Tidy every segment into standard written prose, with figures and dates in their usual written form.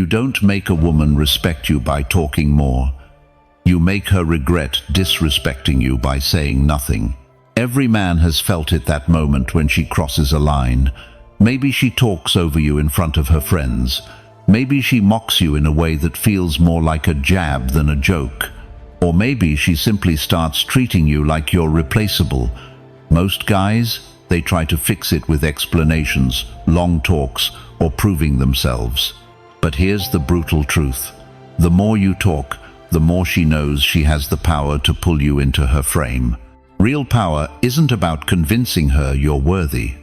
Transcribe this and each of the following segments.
don't make a woman respect you by talking more. You make her regret disrespecting you by saying nothing. Every man has felt it that moment when she crosses a line. Maybe she talks over you in front of her friends. Maybe she mocks you in a way that feels more like a jab than a joke. Or maybe she simply starts treating you like you're replaceable. Most guys, they try to fix it with explanations, long talks, or proving themselves. But here's the brutal truth. The more you talk, the more she knows she has the power to pull you into her frame. Real power isn't about convincing her you're worthy.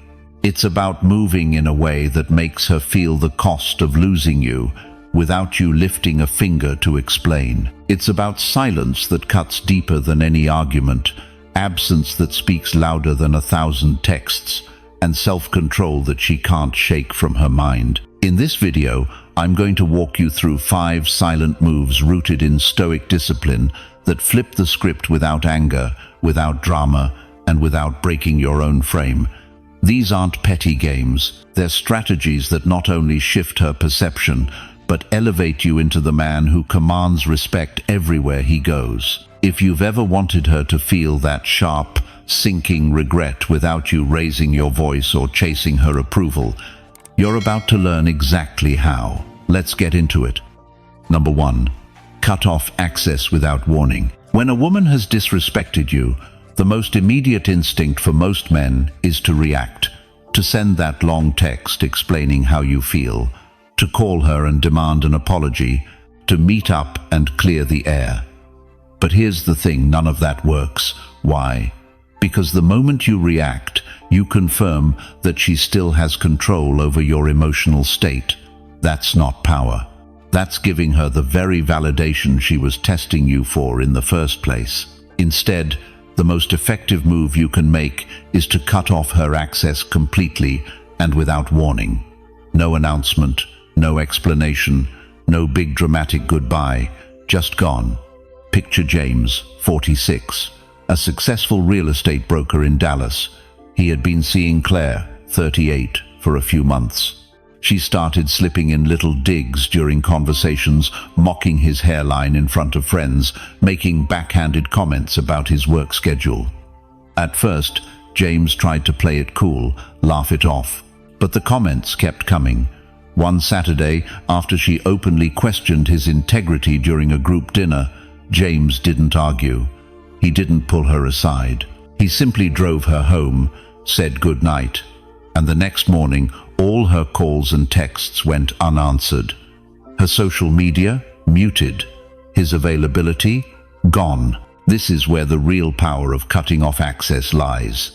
It's about moving in a way that makes her feel the cost of losing you without you lifting a finger to explain. It's about silence that cuts deeper than any argument, absence that speaks louder than 1,000 texts, and self-control that she can't shake from her mind. In this video, I'm going to walk you through 5 silent moves rooted in Stoic discipline that flip the script without anger, without drama, and without breaking your own frame. These aren't petty games. They're strategies that not only shift her perception, but elevate you into the man who commands respect everywhere he goes. If you've ever wanted her to feel that sharp, sinking regret without you raising your voice or chasing her approval, you're about to learn exactly how. Let's get into it. Number 1. Cut off access without warning. When a woman has disrespected you, the most immediate instinct for most men is to react, to send that long text explaining how you feel, to call her and demand an apology, to meet up and clear the air. But here's the thing, none of that works. Why? Because the moment you react, you confirm that she still has control over your emotional state. That's not power. That's giving her the very validation she was testing you for in the first place. Instead, the most effective move you can make is to cut off her access completely and without warning. No announcement, no explanation, no big dramatic goodbye, just gone. Picture James, 46, a successful real estate broker in Dallas. He had been seeing Claire, 38, for a few months. She started slipping in little digs during conversations, mocking his hairline in front of friends, making backhanded comments about his work schedule. At first, James tried to play it cool, laugh it off, but the comments kept coming. One Saturday, after she openly questioned his integrity during a group dinner, James didn't argue. He didn't pull her aside. He simply drove her home, said goodnight, and the next morning, all her calls and texts went unanswered. Her social media, muted. His availability, gone. This is where the real power of cutting off access lies.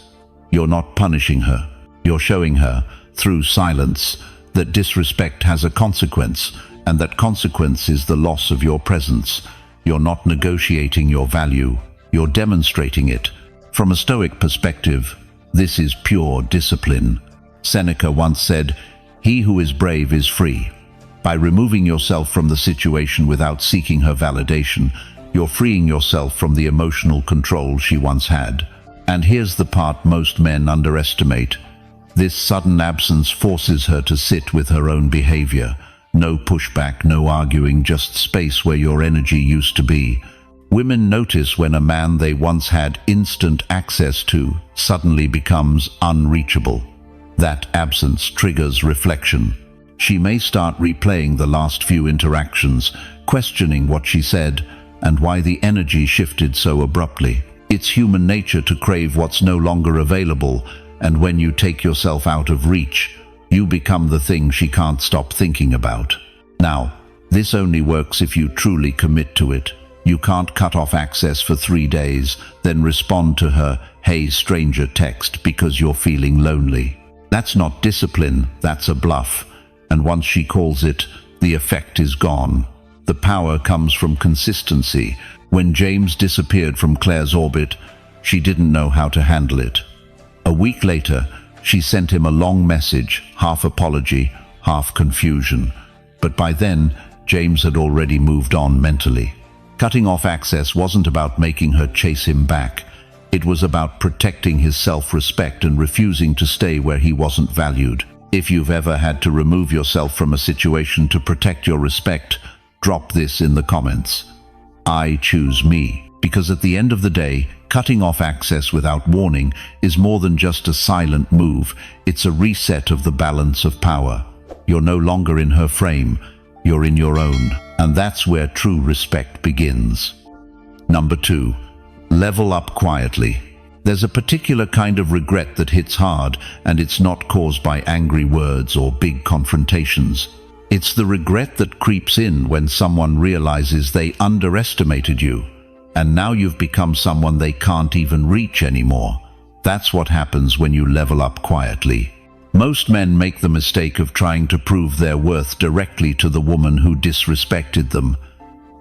You're not punishing her. You're showing her, through silence, that disrespect has a consequence, and that consequence is the loss of your presence. You're not negotiating your value. You're demonstrating it. From a Stoic perspective, this is pure discipline. Seneca once said, "He who is brave is free." By removing yourself from the situation without seeking her validation, you're freeing yourself from the emotional control she once had. And here's the part most men underestimate. This sudden absence forces her to sit with her own behavior. No pushback, no arguing, just space where your energy used to be. Women notice when a man they once had instant access to suddenly becomes unreachable. That absence triggers reflection. She may start replaying the last few interactions, questioning what she said and why the energy shifted so abruptly. It's human nature to crave what's no longer available, and when you take yourself out of reach, you become the thing she can't stop thinking about. Now, this only works if you truly commit to it. You can't cut off access for 3 days, then respond to her, "Hey stranger" text because you're feeling lonely. That's not discipline, that's a bluff. And once she calls it, the effect is gone. The power comes from consistency. When James disappeared from Claire's orbit, she didn't know how to handle it. A week later, she sent him a long message, half apology, half confusion. But by then, James had already moved on mentally. Cutting off access wasn't about making her chase him back. It was about protecting his self-respect and refusing to stay where he wasn't valued. If you've ever had to remove yourself from a situation to protect your respect, drop this in the comments. I choose me, because at the end of the day, cutting off access without warning is more than just a silent move. It's a reset of the balance of power. You're no longer in her frame, you're in your own. And that's where true respect begins. Number 2, level up quietly. There's a particular kind of regret that hits hard, and it's not caused by angry words or big confrontations. It's the regret that creeps in when someone realizes they underestimated you, and now you've become someone they can't even reach anymore. That's what happens when you level up quietly. Most men make the mistake of trying to prove their worth directly to the woman who disrespected them.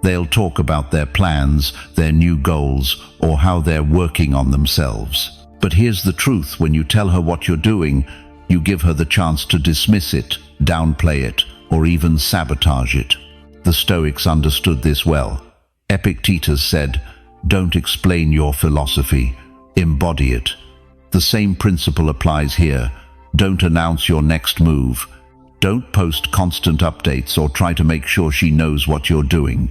They'll talk about their plans, their new goals, or how they're working on themselves. But here's the truth: when you tell her what you're doing, you give her the chance to dismiss it, downplay it, or even sabotage it. The Stoics understood this well. Epictetus said, "Don't explain your philosophy, embody it." The same principle applies here. Don't announce your next move. Don't post constant updates or try to make sure she knows what you're doing.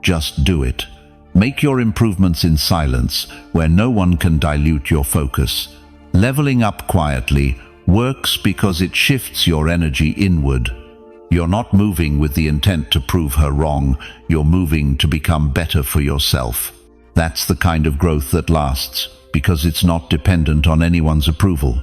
Just do it. Make your improvements in silence, where no one can dilute your focus. Leveling up quietly works because it shifts your energy inward. You're not moving with the intent to prove her wrong, you're moving to become better for yourself. That's the kind of growth that lasts, because it's not dependent on anyone's approval.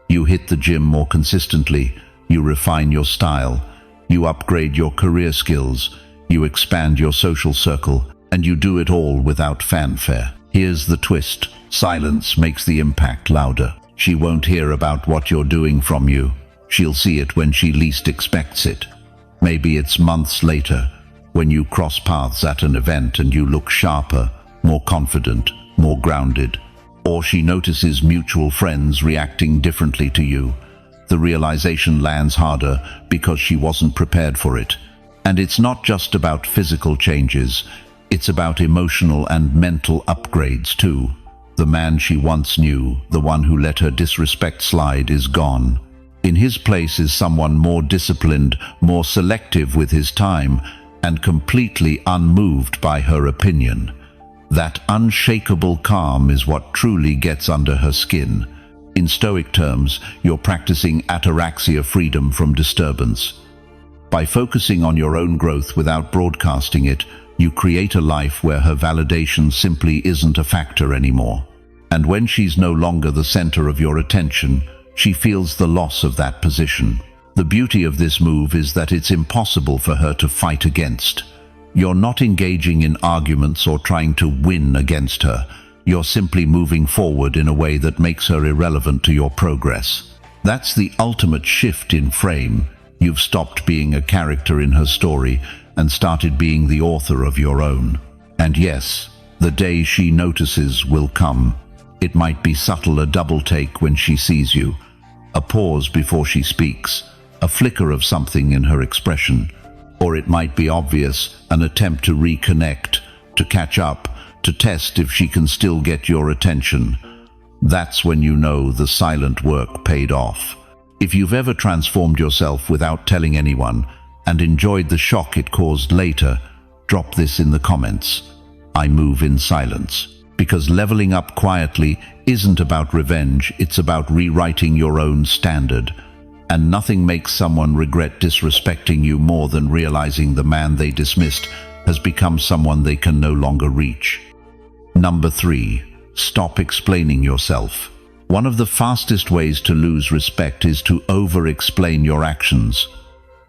You hit the gym more consistently, you refine your style, you upgrade your career skills, you expand your social circle, and you do it all without fanfare. Here's the twist: silence makes the impact louder. She won't hear about what you're doing from you. She'll see it when she least expects it. Maybe it's months later, when you cross paths at an event and you look sharper, more confident, more grounded. Or she notices mutual friends reacting differently to you. The realization lands harder because she wasn't prepared for it. And it's not just about physical changes, it's about emotional and mental upgrades too. The man she once knew, the one who let her disrespect slide, is gone. In his place is someone more disciplined, more selective with his time, and completely unmoved by her opinion. That unshakable calm is what truly gets under her skin. In Stoic terms, you're practicing ataraxia, freedom from disturbance. By focusing on your own growth without broadcasting it, you create a life where her validation simply isn't a factor anymore. And when she's no longer the center of your attention, she feels the loss of that position. The beauty of this move is that it's impossible for her to fight against. You're not engaging in arguments or trying to win against her. You're simply moving forward in a way that makes her irrelevant to your progress. That's the ultimate shift in frame. You've stopped being a character in her story and started being the author of your own. And yes, the day she notices will come. It might be subtle, a double take when she sees you, a pause before she speaks, a flicker of something in her expression. Or it might be obvious, an attempt to reconnect, to catch up, to test if she can still get your attention. That's when you know the silent work paid off. If you've ever transformed yourself without telling anyone and enjoyed the shock it caused later, drop this in the comments. I move in silence. Because leveling up quietly isn't about revenge, it's about rewriting your own standard. And nothing makes someone regret disrespecting you more than realizing the man they dismissed has become someone they can no longer reach. Number 3, stop explaining yourself. One of the fastest ways to lose respect is to over-explain your actions.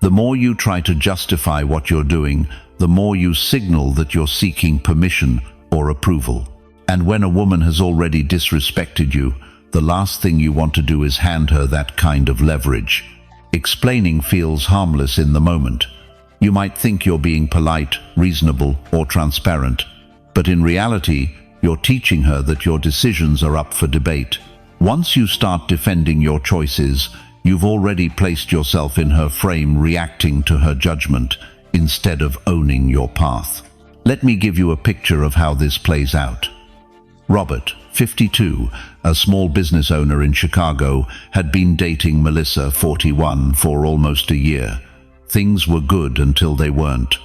The more you try to justify what you're doing, the more you signal that you're seeking permission or approval. And when a woman has already disrespected you, the last thing you want to do is hand her that kind of leverage. Explaining feels harmless in the moment. You might think you're being polite, reasonable, or transparent, but in reality, you're teaching her that your decisions are up for debate. Once you start defending your choices, you've already placed yourself in her frame, reacting to her judgment instead of owning your path. Let me give you a picture of how this plays out. Robert, 52, a small business owner in Chicago, had been dating Melissa, 41, for almost a year. Things were good until they weren't.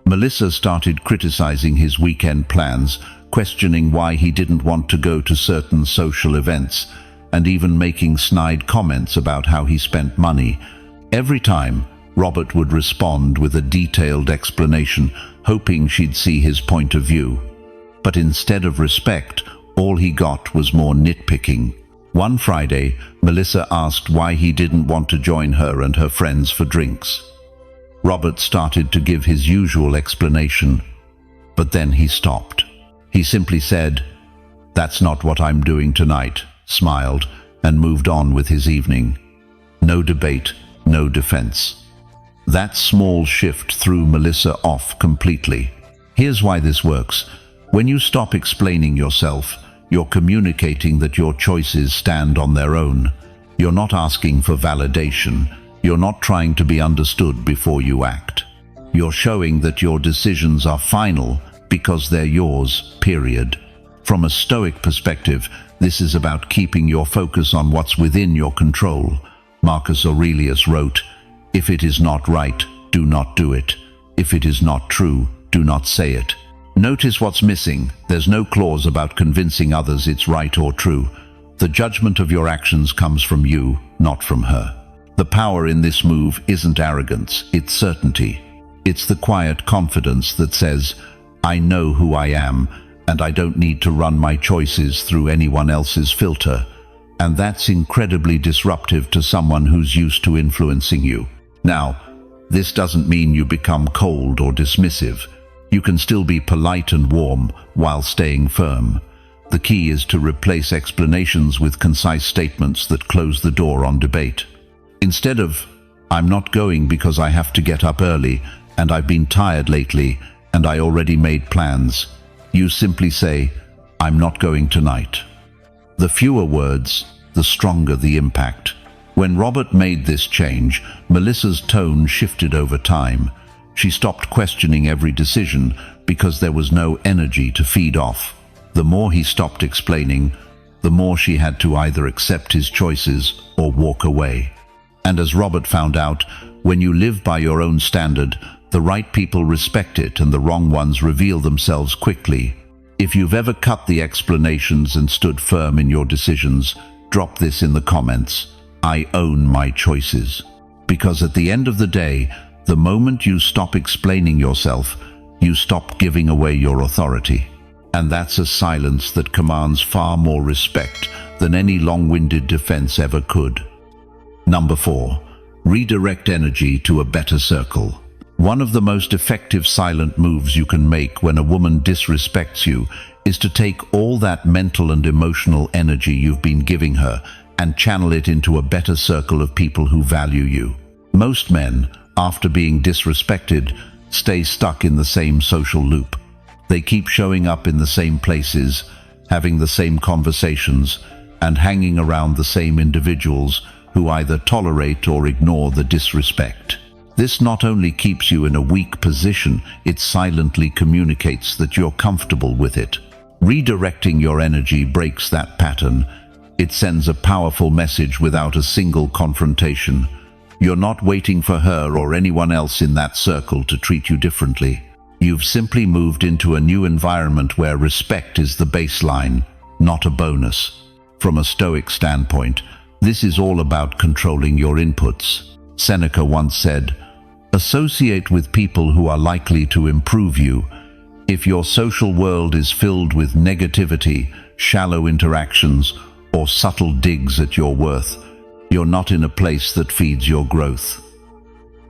Melissa started criticizing his weekend plans, questioning why he didn't want to go to certain social events, and even making snide comments about how he spent money. Every time, Robert would respond with a detailed explanation, hoping she'd see his point of view. But instead of respect, all he got was more nitpicking. One Friday, Melissa asked why he didn't want to join her and her friends for drinks. Robert started to give his usual explanation, but then he stopped. He simply said, "That's not what I'm doing tonight," smiled, and moved on with his evening. No debate, no defense. That small shift threw Melissa off completely. Here's why this works. When you stop explaining yourself, you're communicating that your choices stand on their own. You're not asking for validation. You're not trying to be understood before you act. You're showing that your decisions are final because they're yours, period. From a Stoic perspective, this is about keeping your focus on what's within your control. Marcus Aurelius wrote, "If it is not right, do not do it. If it is not true, do not say it." Notice what's missing. There's no clause about convincing others it's right or true. The judgment of your actions comes from you, not from her. The power in this move isn't arrogance, it's certainty. It's the quiet confidence that says, "I know who I am, and I don't need to run my choices through anyone else's filter." And that's incredibly disruptive to someone who's used to influencing you. Now, this doesn't mean you become cold or dismissive. You can still be polite and warm while staying firm. The key is to replace explanations with concise statements that close the door on debate. Instead of, "I'm not going because I have to get up early, and I've been tired lately, and I already made plans," you simply say, "I'm not going tonight." The fewer words, the stronger the impact. When Robert made this change, Melissa's tone shifted over time. She stopped questioning every decision because there was no energy to feed off. The more he stopped explaining, the more she had to either accept his choices or walk away. And as Robert found out, when you live by your own standard, the right people respect it and the wrong ones reveal themselves quickly. If you've ever cut the explanations and stood firm in your decisions, drop this in the comments. I own my choices. Because at the end of the day, the moment you stop explaining yourself, you stop giving away your authority. And that's a silence that commands far more respect than any long-winded defense ever could. Number 4, redirect energy to a better circle. One of the most effective silent moves you can make when a woman disrespects you is to take all that mental and emotional energy you've been giving her and channel it into a better circle of people who value you. Most men, after being disrespected, stay stuck in the same social loop. They keep showing up in the same places, having the same conversations, and hanging around the same individuals who either tolerate or ignore the disrespect. This not only keeps you in a weak position, it silently communicates that you're comfortable with it. Redirecting your energy breaks that pattern. It sends a powerful message without a single confrontation. You're not waiting for her or anyone else in that circle to treat you differently. You've simply moved into a new environment where respect is the baseline, not a bonus. From a Stoic standpoint, this is all about controlling your inputs. Seneca once said, "Associate with people who are likely to improve you. If your social world is filled with negativity, shallow interactions, or subtle digs at your worth, you're not in a place that feeds your growth."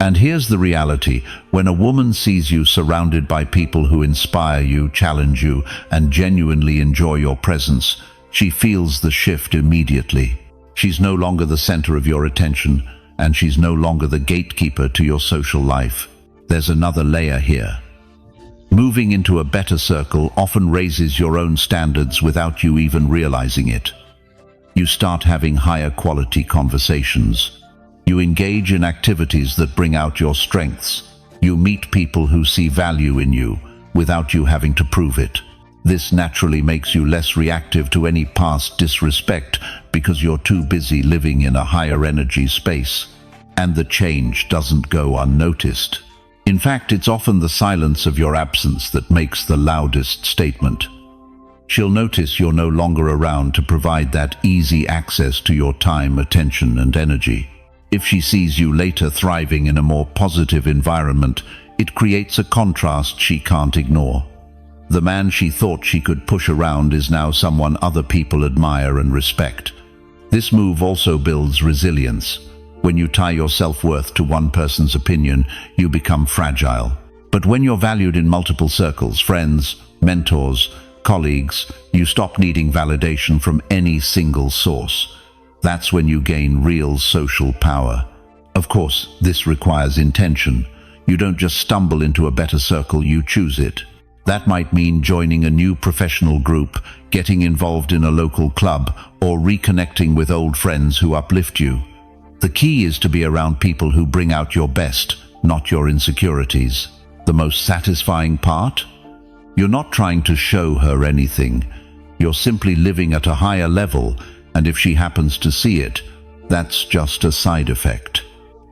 And here's the reality: when a woman sees you surrounded by people who inspire you, challenge you, and genuinely enjoy your presence, she feels the shift immediately. She's no longer the center of your attention, and she's no longer the gatekeeper to your social life. There's another layer here. Moving into a better circle often raises your own standards without you even realizing it. You start having higher quality conversations. You engage in activities that bring out your strengths. You meet people who see value in you without you having to prove it. This naturally makes you less reactive to any past disrespect because you're too busy living in a higher energy space. And the change doesn't go unnoticed. In fact, it's often the silence of your absence that makes the loudest statement. She'll notice you're no longer around to provide that easy access to your time, attention, and energy. If she sees you later thriving in a more positive environment, it creates a contrast she can't ignore. The man she thought she could push around is now someone other people admire and respect. This move also builds resilience. When you tie your self-worth to one person's opinion, you become fragile. But when you're valued in multiple circles, friends, mentors, colleagues, you stop needing validation from any single source. That's when you gain real social power. Of course, this requires intention. You don't just stumble into a better circle, you choose it. That might mean joining a new professional group, getting involved in a local club, or reconnecting with old friends who uplift you. The key is to be around people who bring out your best, not your insecurities. The most satisfying part? You're not trying to show her anything. You're simply living at a higher level, and if she happens to see it, that's just a side effect.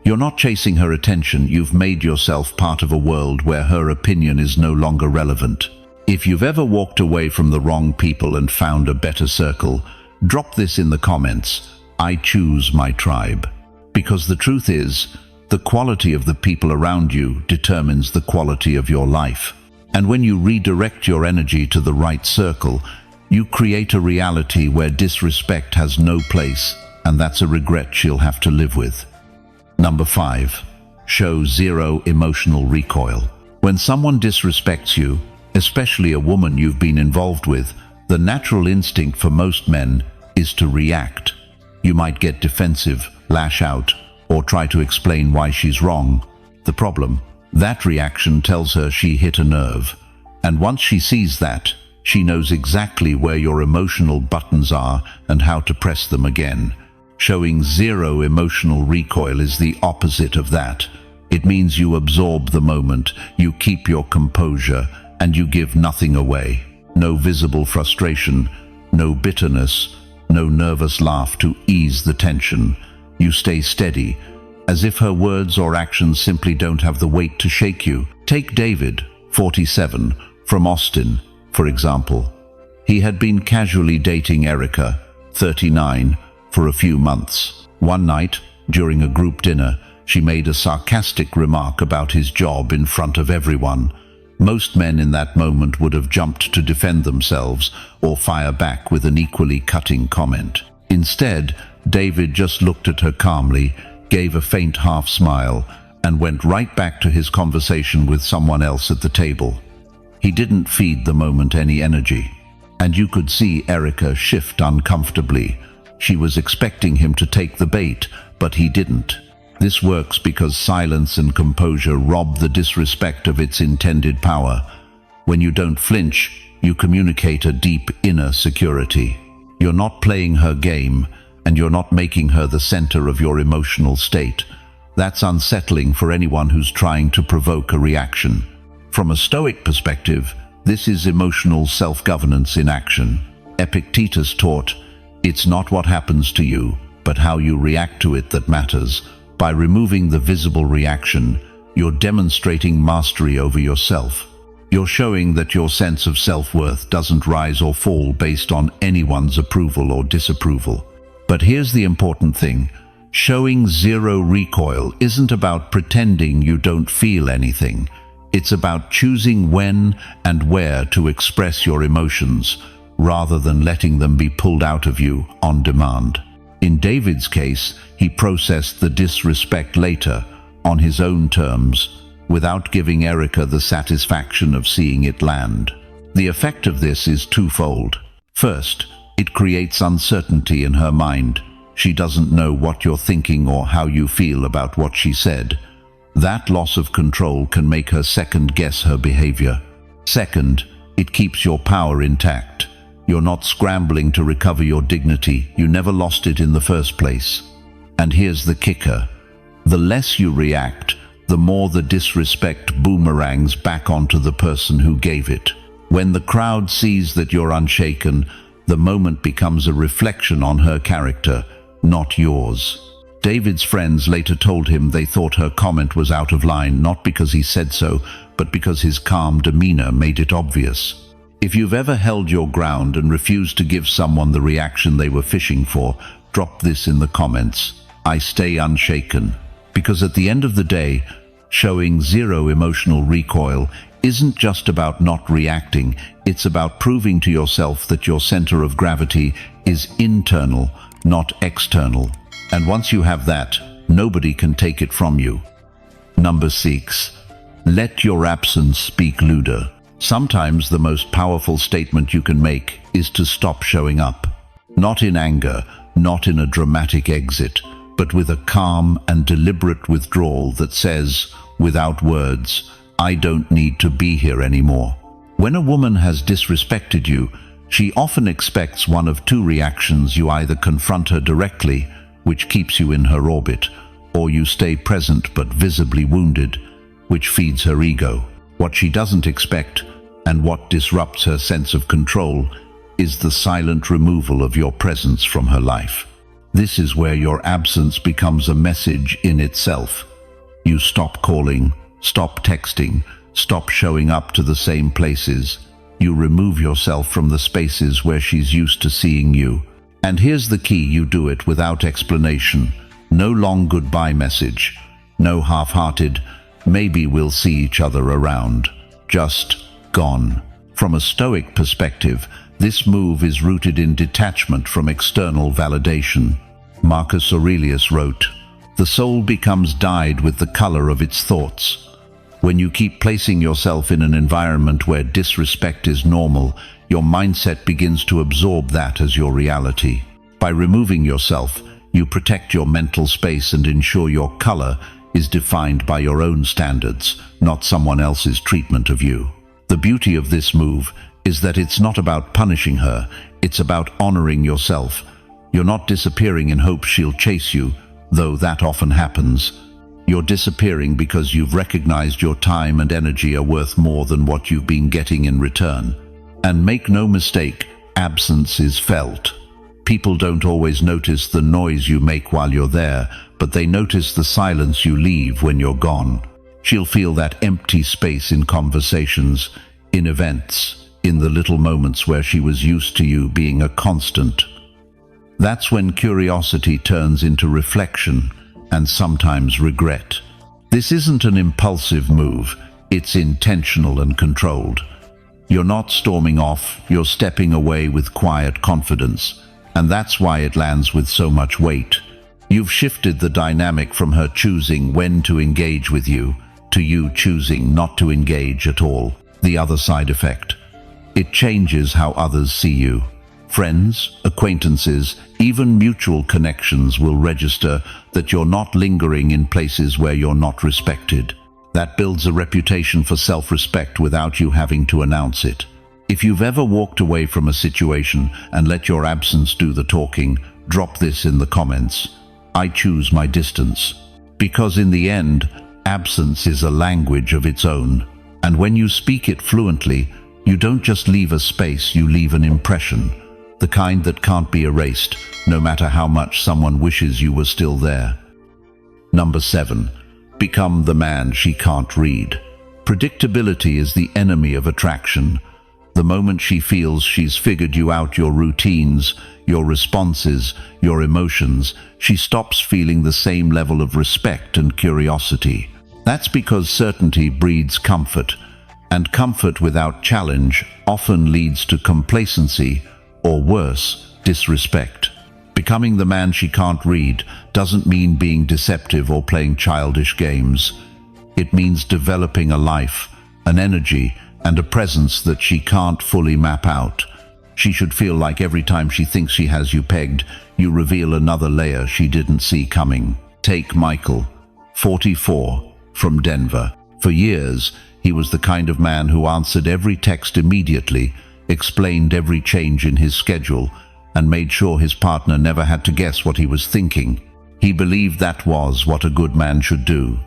You're not chasing her attention, you've made yourself part of a world where her opinion is no longer relevant. If you've ever walked away from the wrong people and found a better circle, drop this in the comments. I choose my tribe. Because the truth is, the quality of the people around you determines the quality of your life. And when you redirect your energy to the right circle, you create a reality where disrespect has no place, and that's a regret she'll have to live with. Number 5. Show zero emotional recoil. When someone disrespects you, especially a woman you've been involved with, the natural instinct for most men is to react. You might get defensive, lash out, or try to explain why she's wrong. The problem? That reaction tells her she hit a nerve. And once she sees that, she knows exactly where your emotional buttons are and how to press them again. Showing zero emotional recoil is the opposite of that. It means you absorb the moment, you keep your composure, and you give nothing away. No visible frustration, no bitterness, no nervous laugh to ease the tension. You stay steady, as if her words or actions simply don't have the weight to shake you. Take David, 47, from Austin, for example. He had been casually dating Erica, 39, for a few months. One night, during a group dinner, she made a sarcastic remark about his job in front of everyone. Most men in that moment would have jumped to defend themselves or fire back with an equally cutting comment. Instead, David just looked at her calmly, gave a faint half smile, and went right back to his conversation with someone else at the table. He didn't feed the moment any energy, and you could see Erica shift uncomfortably. She was expecting him to take the bait, but he didn't. This works because silence and composure rob the disrespect of its intended power. When you don't flinch, you communicate a deep inner security. You're not playing her game, and you're not making her the center of your emotional state. That's unsettling for anyone who's trying to provoke a reaction. From a Stoic perspective, this is emotional self-governance in action. Epictetus taught, "It's not what happens to you, but how you react to it that matters." By removing the visible reaction, you're demonstrating mastery over yourself. You're showing that your sense of self-worth doesn't rise or fall based on anyone's approval or disapproval. But here's the important thing. Showing zero recoil isn't about pretending you don't feel anything. It's about choosing when and where to express your emotions, rather than letting them be pulled out of you on demand. In David's case, he processed the disrespect later, on his own terms, without giving Erica the satisfaction of seeing it land. The effect of this is twofold. First, it creates uncertainty in her mind. She doesn't know what you're thinking or how you feel about what she said. That loss of control can make her second-guess her behavior. Second, it keeps your power intact. You're not scrambling to recover your dignity. You never lost it in the first place. And here's the kicker. The less you react, the more the disrespect boomerangs back onto the person who gave it. When the crowd sees that you're unshaken, the moment becomes a reflection on her character, not yours. David's friends later told him they thought her comment was out of line, not because he said so, but because his calm demeanor made it obvious. If you've ever held your ground and refused to give someone the reaction they were fishing for, drop this in the comments. I stay unshaken. Because at the end of the day, showing zero emotional recoil isn't just about not reacting, it's about proving to yourself that your center of gravity is internal, not external. And once you have that, nobody can take it from you. Number 6. Let your absence speak louder. Sometimes the most powerful statement you can make is to stop showing up. Not in anger, not in a dramatic exit, but with a calm and deliberate withdrawal that says, without words, I don't need to be here anymore. When a woman has disrespected you, she often expects one of two reactions. You either confront her directly, which keeps you in her orbit, or you stay present but visibly wounded, which feeds her ego. What she doesn't expect, and what disrupts her sense of control, is the silent removal of your presence from her life. This is where your absence becomes a message in itself. You stop calling, stop texting, stop showing up to the same places. You remove yourself from the spaces where she's used to seeing you. And here's the key: you do it without explanation. No long goodbye message. No half-hearted, maybe we'll see each other around. Just gone. From a Stoic perspective, this move is rooted in detachment from external validation. Marcus Aurelius wrote, "The soul becomes dyed with the color of its thoughts." When you keep placing yourself in an environment where disrespect is normal, your mindset begins to absorb that as your reality. By removing yourself, you protect your mental space and ensure your color is defined by your own standards, not someone else's treatment of you. The beauty of this move is that it's not about punishing her, it's about honoring yourself. You're not disappearing in hopes she'll chase you, though that often happens. You're disappearing because you've recognized your time and energy are worth more than what you've been getting in return. And make no mistake, absence is felt. People don't always notice the noise you make while you're there, but they notice the silence you leave when you're gone. She'll feel that empty space in conversations, in events, in the little moments where she was used to you being a constant. That's when curiosity turns into reflection and sometimes regret. This isn't an impulsive move, it's intentional and controlled. You're not storming off, you're stepping away with quiet confidence, and that's why it lands with so much weight. You've shifted the dynamic from her choosing when to engage with you to you choosing not to engage at all. The other side effect: it changes how others see you. Friends, acquaintances, even mutual connections will register that you're not lingering in places where you're not respected. That builds a reputation for self-respect without you having to announce it. If you've ever walked away from a situation and let your absence do the talking, drop this in the comments. I choose my distance. Because in the end, absence is a language of its own. And when you speak it fluently, you don't just leave a space, you leave an impression. The kind that can't be erased, no matter how much someone wishes you were still there. Number 7. Become the man she can't read. Predictability is the enemy of attraction. The moment she feels she's figured you out, your routines, your responses, your emotions, she stops feeling the same level of respect and curiosity. That's because certainty breeds comfort, and comfort without challenge often leads to complacency, or worse, disrespect. Becoming the man she can't read doesn't mean being deceptive or playing childish games. It means developing a life, an energy, and a presence that she can't fully map out. She should feel like every time she thinks she has you pegged, you reveal another layer she didn't see coming. Take Michael, 44, from Denver. For years, he was the kind of man who answered every text immediately, explained every change in his schedule, and made sure his partner never had to guess what he was thinking. He believed that was what a good man should do.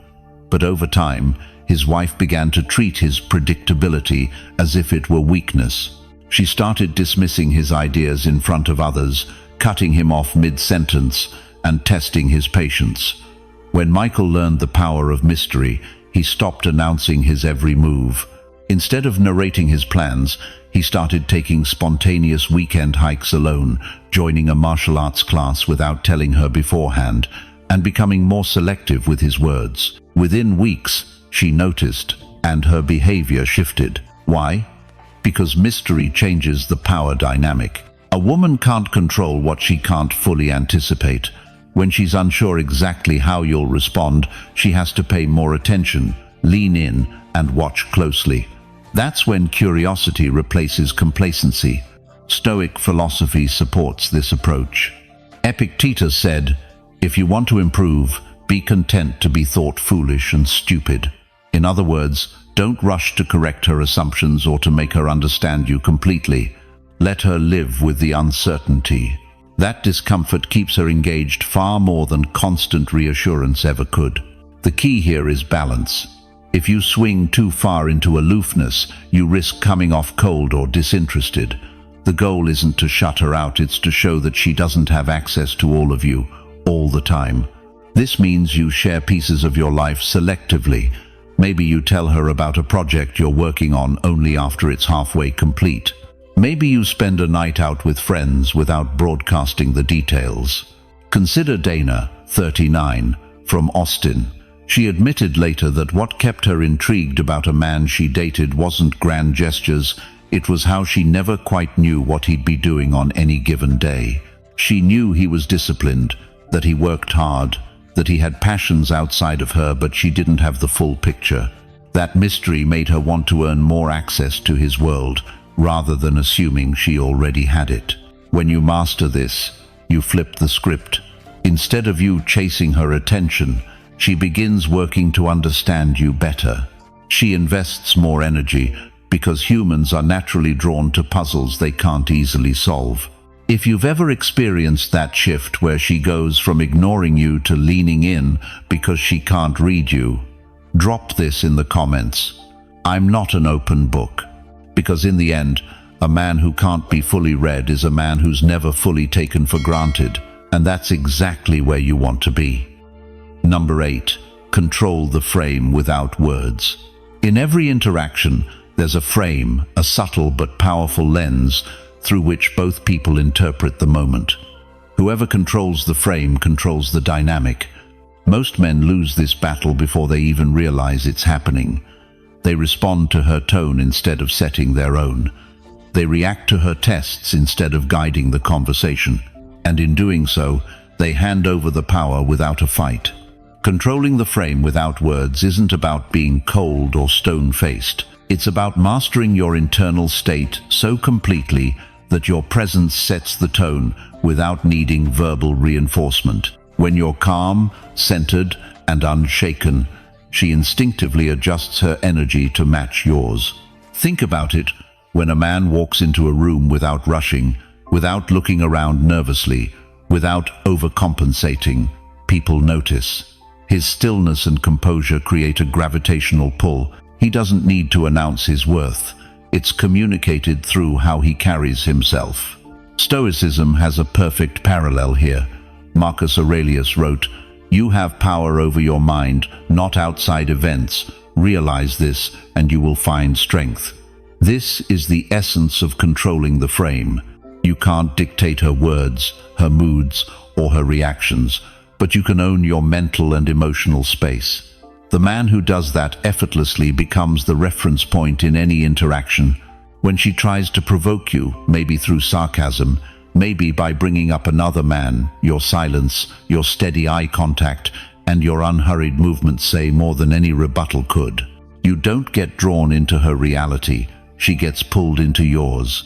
But over time, his wife began to treat his predictability as if it were weakness. She started dismissing his ideas in front of others, cutting him off mid-sentence, and testing his patience. When Michael learned the power of mystery, he stopped announcing his every move. Instead of narrating his plans, he started taking spontaneous weekend hikes alone, joining a martial arts class without telling her beforehand, and becoming more selective with his words. Within weeks, she noticed, and her behavior shifted. Why? Because mystery changes the power dynamic. A woman can't control what she can't fully anticipate. When she's unsure exactly how you'll respond, she has to pay more attention, lean in, and watch closely. That's when curiosity replaces complacency. Stoic philosophy supports this approach. Epictetus said, "If you want to improve, be content to be thought foolish and stupid." In other words, don't rush to correct her assumptions or to make her understand you completely. Let her live with the uncertainty. That discomfort keeps her engaged far more than constant reassurance ever could. The key here is balance. If you swing too far into aloofness, you risk coming off cold or disinterested. The goal isn't to shut her out, it's to show that she doesn't have access to all of you, all the time. This means you share pieces of your life selectively. Maybe you tell her about a project you're working on only after it's halfway complete. Maybe you spend a night out with friends without broadcasting the details. Consider Dana, 39, from Austin. She admitted later that what kept her intrigued about a man she dated wasn't grand gestures, it was how she never quite knew what he'd be doing on any given day. She knew he was disciplined, that he worked hard, that he had passions outside of her, but she didn't have the full picture. That mystery made her want to earn more access to his world, rather than assuming she already had it. When you master this, you flip the script. Instead of you chasing her attention, she begins working to understand you better. She invests more energy because humans are naturally drawn to puzzles they can't easily solve. If you've ever experienced that shift where she goes from ignoring you to leaning in because she can't read you, drop this in the comments. I'm not an open book. Because in the end, a man who can't be fully read is a man who's never fully taken for granted, and that's exactly where you want to be. Number 8, control the frame without words. In every interaction, there's a frame, a subtle but powerful lens through which both people interpret the moment. Whoever controls the frame controls the dynamic. Most men lose this battle before they even realize it's happening. They respond to her tone instead of setting their own. They react to her tests instead of guiding the conversation. And in doing so, they hand over the power without a fight. Controlling the frame without words isn't about being cold or stone-faced. It's about mastering your internal state so completely that your presence sets the tone without needing verbal reinforcement. When you're calm, centered, and unshaken, she instinctively adjusts her energy to match yours. Think about it. When a man walks into a room without rushing, without looking around nervously, without overcompensating, people notice. His stillness and composure create a gravitational pull. He doesn't need to announce his worth. It's communicated through how he carries himself. Stoicism has a perfect parallel here. Marcus Aurelius wrote, "You have power over your mind, not outside events. Realize this, and you will find strength." This is the essence of controlling the frame. You can't dictate her words, her moods, or her reactions, but you can own your mental and emotional space. The man who does that effortlessly becomes the reference point in any interaction. When she tries to provoke you, maybe through sarcasm, maybe by bringing up another man, your silence, your steady eye contact, and your unhurried movements say more than any rebuttal could. You don't get drawn into her reality, she gets pulled into yours.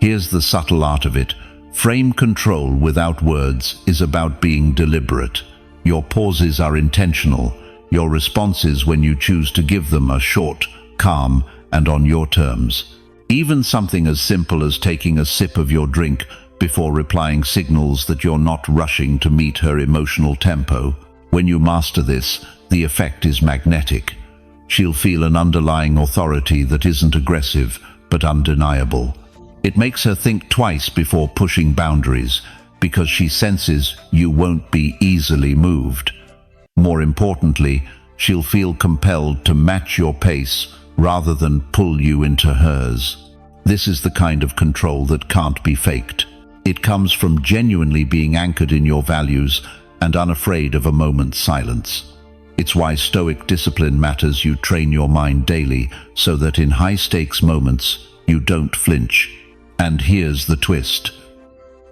Here's the subtle art of it. Frame control without words is about being deliberate. Your pauses are intentional. Your responses, when you choose to give them, are short, calm, and on your terms. Even something as simple as taking a sip of your drink before replying signals that you're not rushing to meet her emotional tempo. When you master this, the effect is magnetic. She'll feel an underlying authority that isn't aggressive, but undeniable. It makes her think twice before pushing boundaries, because she senses you won't be easily moved. More importantly, she'll feel compelled to match your pace rather than pull you into hers. This is the kind of control that can't be faked. It comes from genuinely being anchored in your values and unafraid of a moment's silence. It's why Stoic discipline matters. You train your mind daily so that in high-stakes moments you don't flinch. And here's the twist.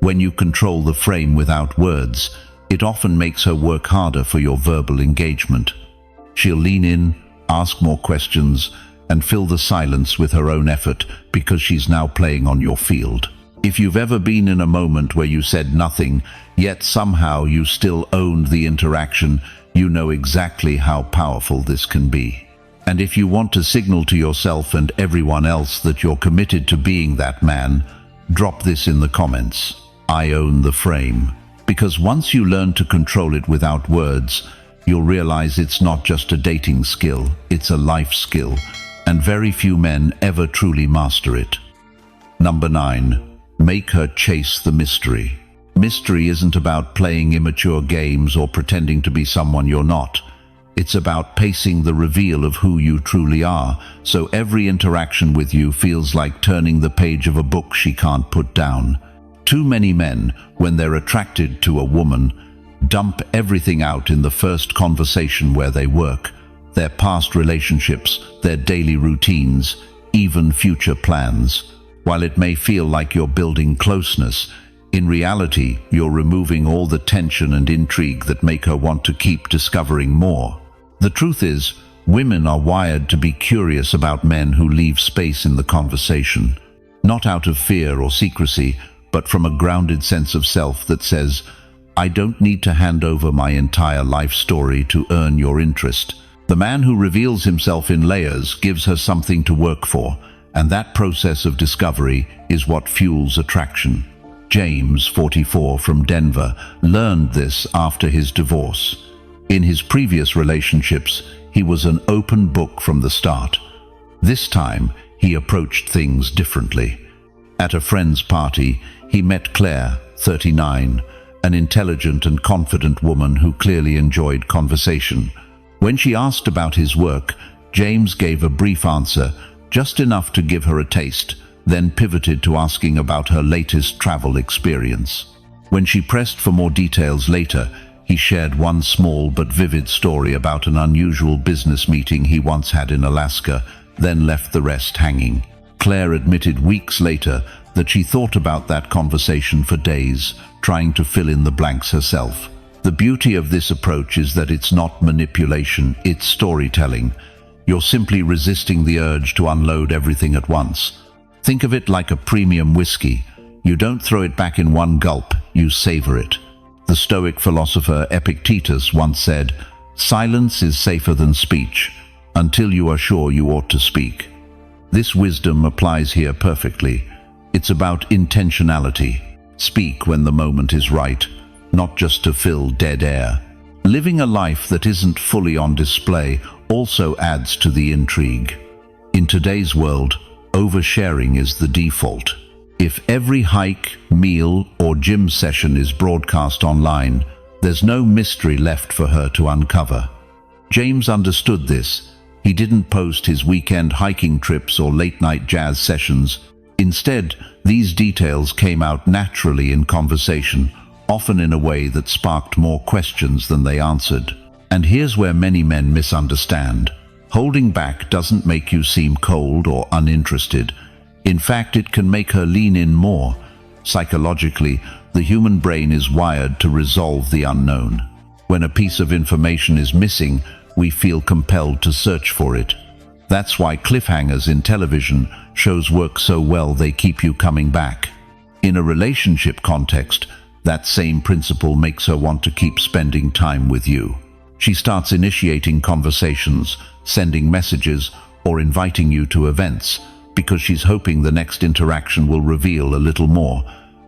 When you control the frame without words, it often makes her work harder for your verbal engagement. She'll lean in, ask more questions, and fill the silence with her own effort because she's now playing on your field. If you've ever been in a moment where you said nothing, yet somehow you still owned the interaction, you know exactly how powerful this can be. And if you want to signal to yourself and everyone else that you're committed to being that man, drop this in the comments. I own the frame. Because once you learn to control it without words, you'll realize it's not just a dating skill, it's a life skill, and very few men ever truly master it. Number 9. Make her chase the mystery. Mystery isn't about playing immature games or pretending to be someone you're not. It's about pacing the reveal of who you truly are, so every interaction with you feels like turning the page of a book she can't put down. Too many men, when they're attracted to a woman, dump everything out in the first conversation where they work, their past relationships, their daily routines, even future plans. While it may feel like you're building closeness, in reality, you're removing all the tension and intrigue that make her want to keep discovering more. The truth is, women are wired to be curious about men who leave space in the conversation, not out of fear or secrecy, but from a grounded sense of self that says, I don't need to hand over my entire life story to earn your interest. The man who reveals himself in layers gives her something to work for, and that process of discovery is what fuels attraction. James, 44, from Denver, learned this after his divorce. In his previous relationships, he was an open book from the start. This time, he approached things differently. At a friend's party, he met Claire, 39, an intelligent and confident woman who clearly enjoyed conversation. When she asked about his work, James gave a brief answer, just enough to give her a taste, then pivoted to asking about her latest travel experience. When she pressed for more details later, he shared one small but vivid story about an unusual business meeting he once had in Alaska, then left the rest hanging. Claire admitted weeks later that she thought about that conversation for days, trying to fill in the blanks herself. The beauty of this approach is that it's not manipulation, it's storytelling. You're simply resisting the urge to unload everything at once. Think of it like a premium whiskey. You don't throw it back in one gulp, you savor it. The Stoic philosopher Epictetus once said, "Silence is safer than speech, until you are sure you ought to speak." This wisdom applies here perfectly. It's about intentionality. Speak when the moment is right, not just to fill dead air. Living a life that isn't fully on display also adds to the intrigue. In today's world, oversharing is the default. If every hike, meal, or gym session is broadcast online, there's no mystery left for her to uncover. James understood this. He didn't post his weekend hiking trips or late-night jazz sessions. Instead, these details came out naturally in conversation, often in a way that sparked more questions than they answered. And here's where many men misunderstand. Holding back doesn't make you seem cold or uninterested. In fact, it can make her lean in more. Psychologically, the human brain is wired to resolve the unknown. When a piece of information is missing, we feel compelled to search for it. That's why cliffhangers in television shows work so well they keep you coming back. In a relationship context, that same principle makes her want to keep spending time with you. She starts initiating conversations, sending messages, or inviting you to events, because she's hoping the next interaction will reveal a little more.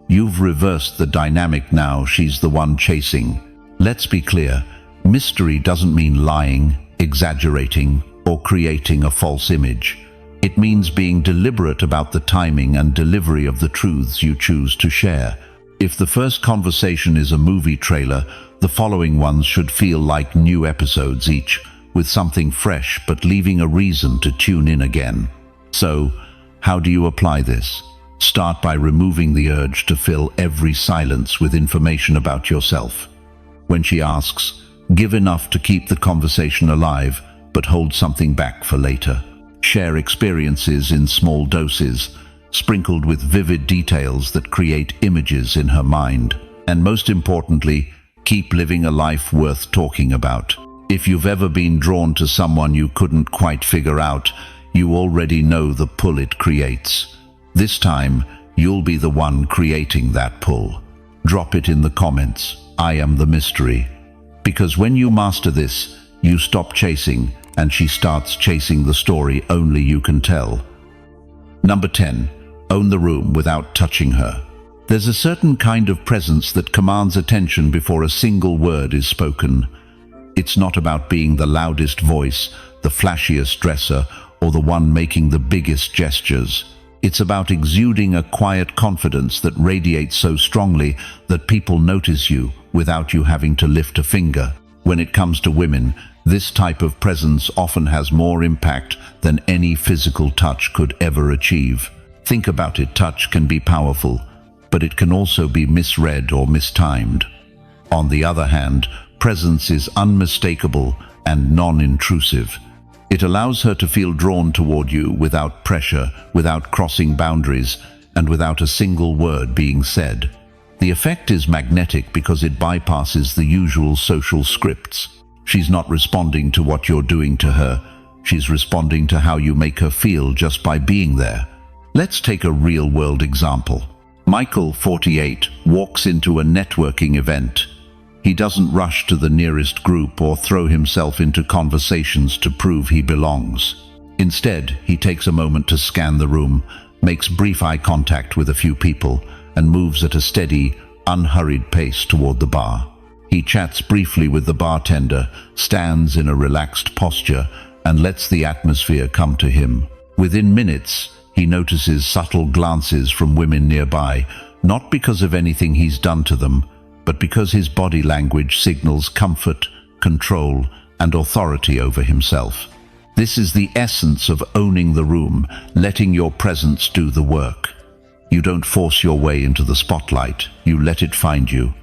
You've reversed the dynamic now, she's the one chasing. Let's be clear, mystery doesn't mean lying, exaggerating, or creating a false image. It means being deliberate about the timing and delivery of the truths you choose to share. If the first conversation is a movie trailer, the following ones should feel like new episodes each, with something fresh but leaving a reason to tune in again. So, how do you apply this? Start by removing the urge to fill every silence with information about yourself. When she asks, give enough to keep the conversation alive, but hold something back for later. Share experiences in small doses, sprinkled with vivid details that create images in her mind. And most importantly, keep living a life worth talking about. If you've ever been drawn to someone you couldn't quite figure out, you already know the pull it creates. This time, you'll be the one creating that pull. Drop it in the comments. I am the mystery. Because when you master this, you stop chasing, and she starts chasing the story only you can tell. Number 10. Own the room without touching her. There's a certain kind of presence that commands attention before a single word is spoken. It's not about being the loudest voice, the flashiest dresser, or the one making the biggest gestures. It's about exuding a quiet confidence that radiates so strongly that people notice you without you having to lift a finger. When it comes to women, this type of presence often has more impact than any physical touch could ever achieve. Think about it, touch can be powerful, but it can also be misread or mistimed. On the other hand, presence is unmistakable and non-intrusive. It allows her to feel drawn toward you without pressure, without crossing boundaries, and without a single word being said. The effect is magnetic because it bypasses the usual social scripts. She's not responding to what you're doing to her. She's responding to how you make her feel just by being there. Let's take a real-world example. Michael, 48, walks into a networking event. He doesn't rush to the nearest group or throw himself into conversations to prove he belongs. Instead, he takes a moment to scan the room, makes brief eye contact with a few people, and moves at a steady, unhurried pace toward the bar. He chats briefly with the bartender, stands in a relaxed posture, and lets the atmosphere come to him. Within minutes, he notices subtle glances from women nearby, not because of anything he's done to them, but because his body language signals comfort, control, and authority over himself. This is the essence of owning the room, letting your presence do the work. You don't force your way into the spotlight, you let it find you,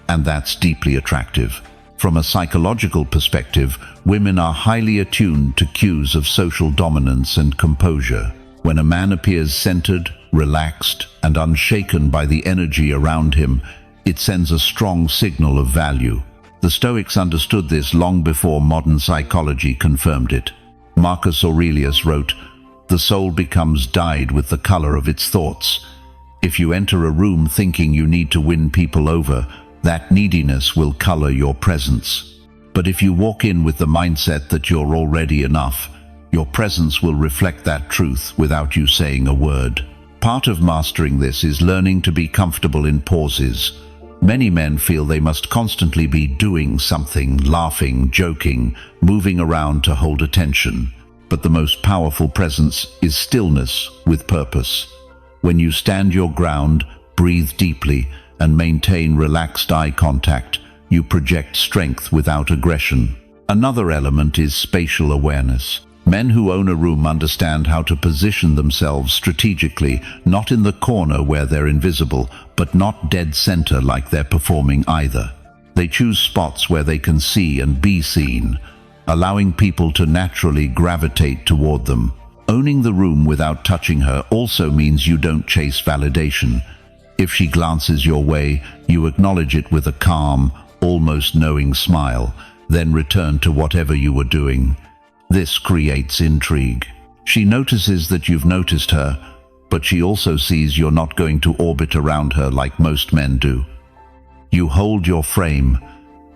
and that's deeply attractive. From a psychological perspective, women are highly attuned to cues of social dominance and composure. When a man appears centered, relaxed, and unshaken by the energy around him, it sends a strong signal of value. The Stoics understood this long before modern psychology confirmed it. Marcus Aurelius wrote, "The soul becomes dyed with the color of its thoughts." If you enter a room thinking you need to win people over, that neediness will color your presence. But if you walk in with the mindset that you're already enough, your presence will reflect that truth without you saying a word. Part of mastering this is learning to be comfortable in pauses. Many men feel they must constantly be doing something, laughing, joking, moving around to hold attention. But the most powerful presence is stillness with purpose. When you stand your ground, breathe deeply, and maintain relaxed eye contact, you project strength without aggression. Another element is spatial awareness. Men who own a room understand how to position themselves strategically, not in the corner where they're invisible, but not dead center like they're performing either. They choose spots where they can see and be seen, allowing people to naturally gravitate toward them. Owning the room without touching her also means you don't chase validation. If she glances your way, you acknowledge it with a calm, almost knowing smile, then return to whatever you were doing. This creates intrigue. She notices that you've noticed her, but she also sees you're not going to orbit around her like most men do. You hold your frame,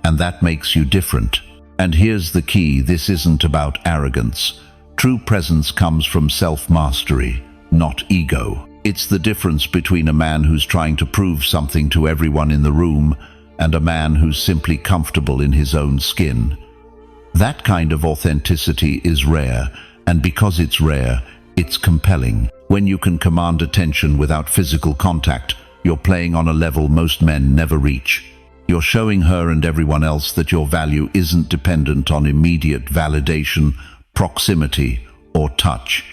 and that makes you different. And here's the key, this isn't about arrogance. True presence comes from self-mastery, not ego. It's the difference between a man who's trying to prove something to everyone in the room and a man who's simply comfortable in his own skin. That kind of authenticity is rare, and because it's rare, it's compelling. When you can command attention without physical contact, you're playing on a level most men never reach. You're showing her and everyone else that your value isn't dependent on immediate validation, proximity, or touch.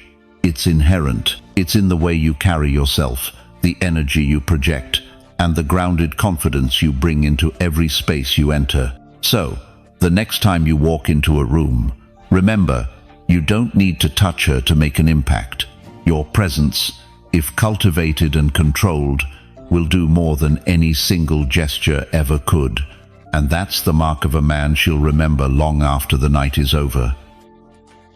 It's inherent. It's in the way you carry yourself, the energy you project, and the grounded confidence you bring into every space you enter. So, the next time you walk into a room, remember, you don't need to touch her to make an impact. Your presence, if cultivated and controlled, will do more than any single gesture ever could. And that's the mark of a man she'll remember long after the night is over.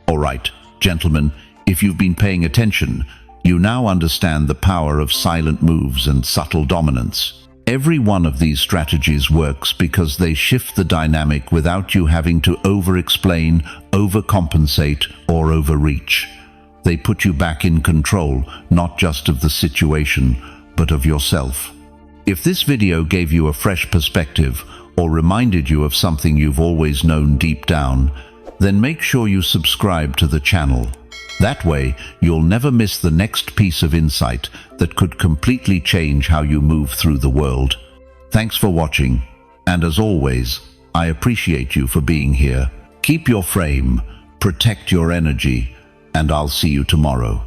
All right, gentlemen, if you've been paying attention, you now understand the power of silent moves and subtle dominance. Every one of these strategies works because they shift the dynamic without you having to over-explain, overcompensate, or overreach. They put you back in control, not just of the situation, but of yourself. If this video gave you a fresh perspective or reminded you of something you've always known deep down, then make sure you subscribe to the channel. That way, you'll never miss the next piece of insight that could completely change how you move through the world. Thanks for watching, and as always, I appreciate you for being here. Keep your frame, protect your energy, and I'll see you tomorrow.